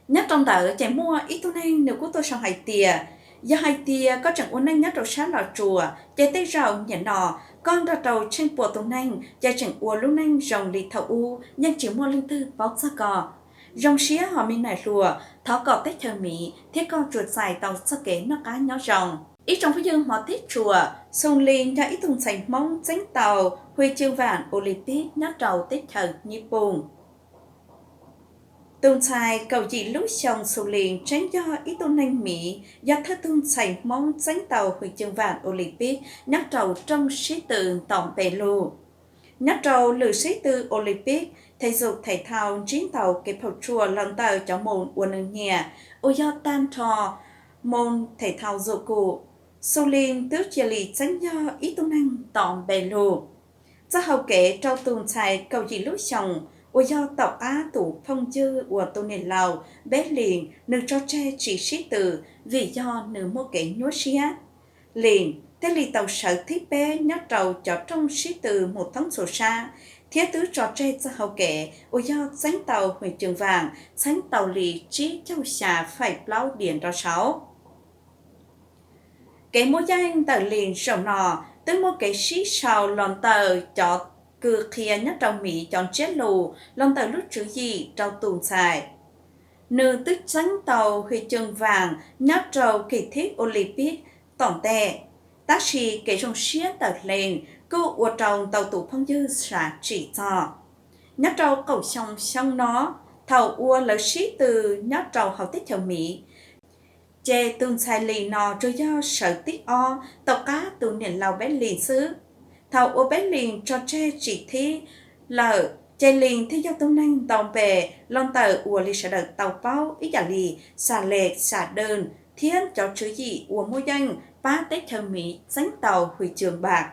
nhất trong tờ chạy mua ít tu nên nếu của tôi sang hai tia giờ hai tia có chẳng uốn nên nhất đầu sáng là chùa chạy tới rau nhận nọ con ra đầu trên bộ tu nên chạy chẳng uốn lúc nên rồng lì thầu u nhưng chỉ mua linh tư bóc ra cò rồng xía họ mình này lùa tháo cọp tết thơ mỹ thiết con chuột dài tàu sắc kế nó cá nhỏ rồng ít trong phía dương họ tết chùa sông lên ra ít thùng sành mong tránh tàu huy chương vàng Olympic nhất đầu tết thờ Nhật Bản. Tùng xài cầu chỉ lúc xong sầu liền tránh do ít tôn nhanh Mỹ do thơ tùng xài mong tránh tàu huy chương vàng Olympic nhắc trầu trong sĩ tử tổng bề lù. Nhắc trầu lử sĩ tử Olympic thể dục thể thao chiến tàu kịp hợp chùa lần tàu cho môn của nâng nhà ô do tan trò môn thể thao dụ cụ. Sầu liền tước chia lì tránh do ít tôn nhanh tổng bề lù. Cho hậu kể trao tùng xài cầu chỉ lúc xong ủa do tộc Á tủ phong dư của tôn nền lào bé liền nâng cho tre chỉ sĩ tử vì do nữ mô kể nhúa xía. Liền, thế lì tàu sở thiết bé nhớ trầu cho trong sĩ tử một tháng sổ xa. Thiết tứ cho tre cho hậu kể ủa do sánh tàu huyện trường vàng, sánh tàu lì trí châu xà phải plau điện cho sáu. Kể mô danh tờ liền sầu nọ, tới mô kể sĩ sào lòn tờ cho cứ kia nhất trong Mỹ chọn chết lù, lòng tàu lúc chữ gì trong tùn xài. Nữ tức sánh tàu huy chương vàng nhất trầu kỳ thiết Olympic tổng tệ. Tác sĩ kể trong xía tờ lên, cô ua trong tàu tủ phong dư xả chỉ cho. Nhất trầu cầu xong nó, thầu ua lợi sĩ từ nhất trầu hậu tích châu Mỹ. Chê tùn xài lì nò cho do sở tích o, tàu cá tù nền lào bé lì xứ. Thầu ô bé liền cho tre chỉ thi lờ chê liền thi do tông năng tàu bè lon tờ ua lì sở đợt tàu bao ý giả lì xà lệ xà đơn thiên cho chữ gì ua mua danh ba tết thơ mỹ sánh tàu huy trường bạc.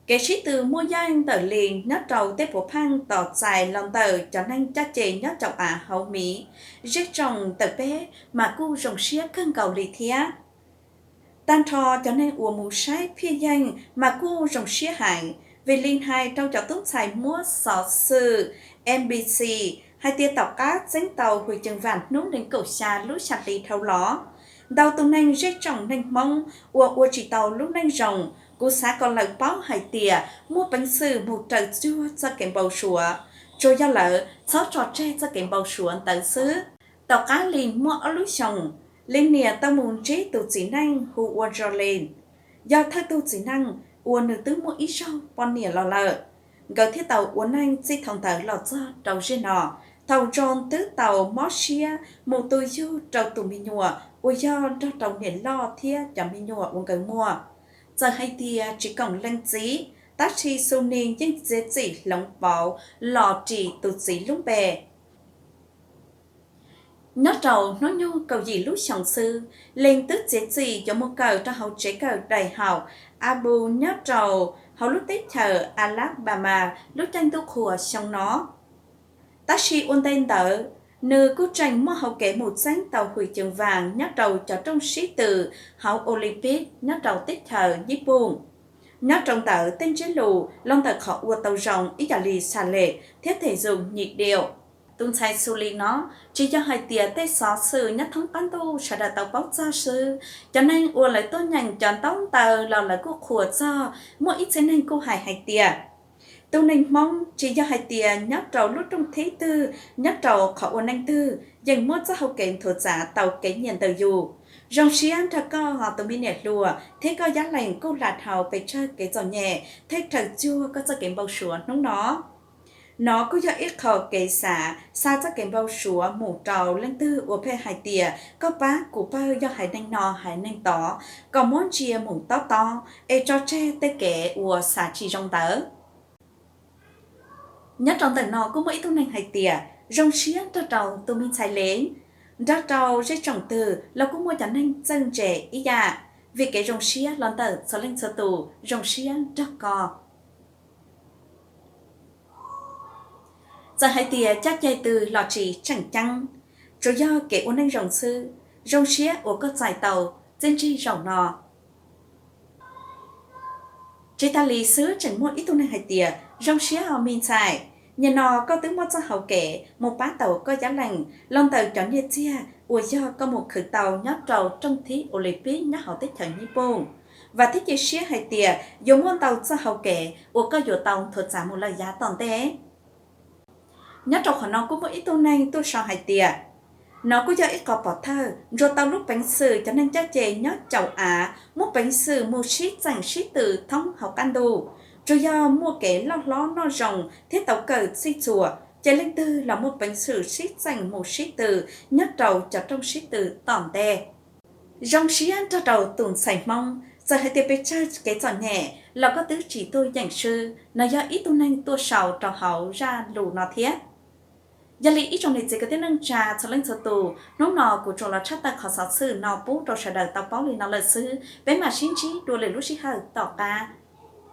Kể sĩ từ mua danh tờ liền nhất trầu tết bộ phang tỏ dài lon tờ cho năng cha chê nhất trọng Á hậu Mỹ rất trồng tờ bé mà cu rồng xía cân cầu lì thía. Tan trò cho nên ua mù sai phía danh mà cô rồng xía hại vì liên hai trao cho tốt xài múa sọ sư NBC hai tia tàu cá danh tàu huy chương vàng nút đến cầu xa lúc sạch đi thâu ló. Đầu tù nanh rết trọng nanh mong ua chỉ tàu lúc nanh rồng cô xá còn lời báo hai tia mua bánh sư một trời chua cho kèm bầu sủa rồi do lỡ sáu trò tre cho kèm bầu sủa tận xứ. Tàu cá liền mua ở lúc sông lên nè tao muốn chế tụ chỉ năng hù ua cho lên. Do thay tụ chỉ năng, ua nữ tứ mua ít rau, bọn nè lò lợ. Gỡ thiết tàu ua năng chỉ thông tờ lọt ra đầu riêng nọ. Tàu tròn tứ tàu mót xia, một tùy dư trâu tù mi nhùa, ua do cho tàu nè lo thia cho mi nhùa uống gần mua. Giờ hay tia chỉ còn lăng chí, tác chi sâu nên nhưng dễ chỉ lóng bảo, lò chỉ tụ chỉ lúc bè. Nó trầu nó nhu cầu gì lúc xong sư, lên tức dễ gì cho một cầu cho hậu chế cầu đại học Abu nhớ trầu hậu lúc tết thờ Alabama lúc tranh tu khùa xong nó. Tác sĩ ôn tên tờ, nữ cô tranh mua hậu kể một danh tàu huy chương vàng nhớ trầu cho trong sĩ tử hậu Olympic nhớ trầu tết thờ Nhật Bản. Nhớ trong tờ tên chế lù, long tờ khó ua tàu rồng ý giả lì xà lệ, thiết thể dùng nhịp điệu. Tùng xài xu lý nó, chỉ cho hai tìa tê xó sư nhất thống cán tu sẽ đã tàu bóc ra sư. Cho nên ua lại tôi nhanh chọn tóc tờ là lại cô khủa cho, mỗi ít sẽ nên cô hai tìa. Tùng nên mong chỉ cho hai tìa nhắc trầu lúc trong thế tư, nhắc trầu khó ua nanh tư, dành mốt cho hậu kênh thuộc giả tàu kế nhiên tờ dù. Rồng xí ăn thật co họ tụi mình nẹt lùa, thế có giá lành cô lạt hào về chơi cái giò nhẹ, thế thật chua có cho kênh bầu sủa nóng nó. Nó có do ít khó kể xa cho kèm bao sủa mù trầu lên tư ủa phê hai tìa, có bá của bao do hai nanh nò hai nanh tỏ, còn món chia mù to to, cho tre tê kể ủa xả chi trong tớ. Nhất trong tầng nó có mỗi thông nanh hai tìa, rong xía cho trầu tụi mình xài lên. Ra trầu sẽ trồng từ là cũng mua cho nanh dân trẻ ý dạ, vì cái rong xía lon tờ sở lên sở tù, rong xía rất co. Giờ hai tìa chắc chạy từ lọ trì chẳng chăng. Rồi do kể ôn anh rồng sư, rồng xía ổ có giải tàu, dân chi rồng nò. Chỉ ta lý sứ chẳng mua ít ôn anh hai tìa, rồng xía họ mình xài. nhà nó có tiếng một cho hậu kể một bá tàu có giá lành lòng tàu chọn như chia ủa do có một khử tàu nhót trầu trong thí Olympic nhắc hậu tích thời Nhật và thích chia sẻ hai tia dùng môn tàu cho hậu kể ủa có dù tàu thuật giảm một lời giá toàn tế nhót trầu của nó cũng một ít tu này tu sao hai tia nó cũng do ít có bỏ thơ rồi tao lúc bánh sử cho nên cho chè nhót chầu một bánh sử một shit dành shit từ thông học ăn đồ rồi do mua cái lo nó rồng thiết tàu cờ xí chùa chạy lên tư là một bánh sử shit dành một shit từ nhót trầu cho trong shit từ tỏn đè rong xí ăn cho trầu tùn sành mong giờ hai tiệp bê chơi cái giỏ nhẹ là có tứ chỉ tôi dành sư nó do ít tu nên tua sầu trò hậu ra lù nó thiết giờ lý ít trong này chỉ có tiếng nâng trà cho lên số tù nóng nọ của chỗ là chắc ta khó sát sư nọ bố trò sẽ đợi tao báo lên nó là sư bé mà xin chí đua lên lúc xí hơi tỏ ca